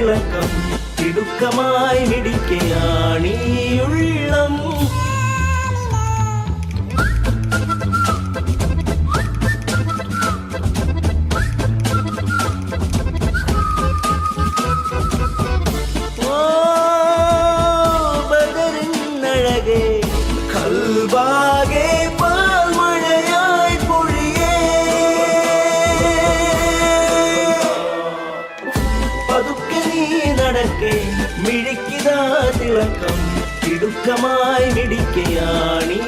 തിളക്കം തിടുക്കമായി മിടിക്കയാണീ ഉള്ളം. കൽബാകെ പാൽമഴയായി പൊഴിയേ, പതുക്കെ നീ നടക്കേ, മിഴിക്കിതാ തിളക്കം തിടുക്കമായി മിടിക്കയാണീ